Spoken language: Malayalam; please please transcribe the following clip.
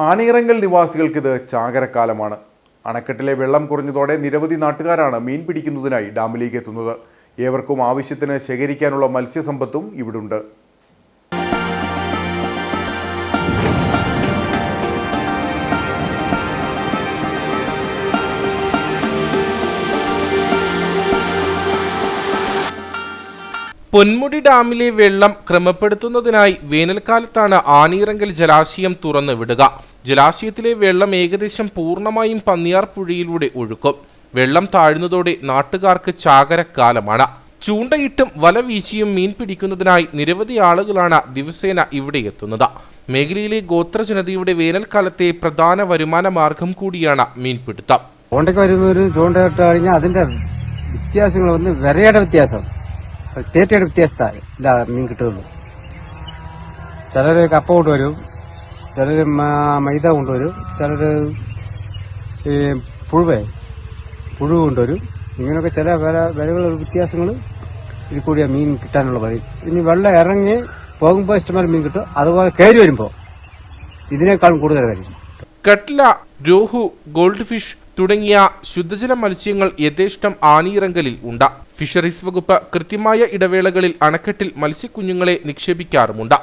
ആനയിറങ്കൽ നിവാസികൾക്കിത് ചാകരക്കാലമാണ്. അണക്കെട്ടിലെ വെള്ളം കുറഞ്ഞതോടെ നിരവധി നാട്ടുകാരാണ് മീൻ പിടിക്കുന്നതിനായി ഡാമിലേക്ക് എത്തുന്നത്. ഏവർക്കും ആവശ്യത്തിന് ശേഖരിക്കാനുള്ള മത്സ്യസമ്പത്തും ഇവിടുണ്ട്. പൊന്മുടി ഡാമിലെ വെള്ളം ക്രമപ്പെടുത്തുന്നതിനായി വേനൽക്കാലത്താണ് ആനയിറങ്കൽ ജലാശയം തുറന്നു വിടുക. ജലാശയത്തിലെ വെള്ളം ഏകദേശം പൂർണ്ണമായും പന്നിയാർ പുഴയിലൂടെ ഒഴുക്കും. വെള്ളം താഴുന്നതോടെ നാട്ടുകാർക്ക് ചാകരക്കാലമാണ്. ചൂണ്ടയിട്ടും വല വീശിയും മീൻ പിടിക്കുന്നതിനായി നിരവധി ആളുകളാണ് ദിവസേന ഇവിടെ എത്തുന്നത്. മേഖലയിലെ ഗോത്രജനതയുടെ വേനൽക്കാലത്തെ പ്രധാന വരുമാന മാർഗം കൂടിയാണ് മീൻപിടുത്തം. ചൂണ്ടയിട്ട് കഴിഞ്ഞാൽ അതിന്റെ വ്യത്യാസങ്ങൾ വിരയുടെ വ്യത്യാസം, തേറ്റയുടെ വ്യത്യാസത്താൽ മീൻ കിട്ടുള്ളൂ. ചിലര് കപ്പ കൊണ്ടുവരും, ചിലര് മൈദ കൊണ്ടുവരും, ചിലര് പുഴു കൊണ്ടുവരും. ഇങ്ങനെയൊക്കെ ചില വിലകളുടെ വ്യത്യാസങ്ങൾ ഇതിൽ കൂടിയ മീൻ കിട്ടാനുള്ള വഴി. ഇനി വെള്ളം ഇറങ്ങി പോകുമ്പോൾ ഇഷ്ടംപോലെ മീൻ കിട്ടും. അതുപോലെ കയറി വരുമ്പോൾ ഇതിനേക്കാളും കൂടുതലായിരിക്കും. കട്ല, രോഹു, ഗോൾഡ് ഫിഷ് തുടങ്ങിയ ശുദ്ധജല മത്സ്യങ്ങൾ യഥേഷ്ടം ആനയിറങ്കലിൽ ഉണ്ട്. ഫിഷറീസ് വകുപ്പ് കൃത്യമായ ഇടവേളകളിൽ അണക്കെട്ടിൽ മത്സ്യക്കുഞ്ഞുങ്ങളെ നിക്ഷേപിക്കാറുമുണ്ട്.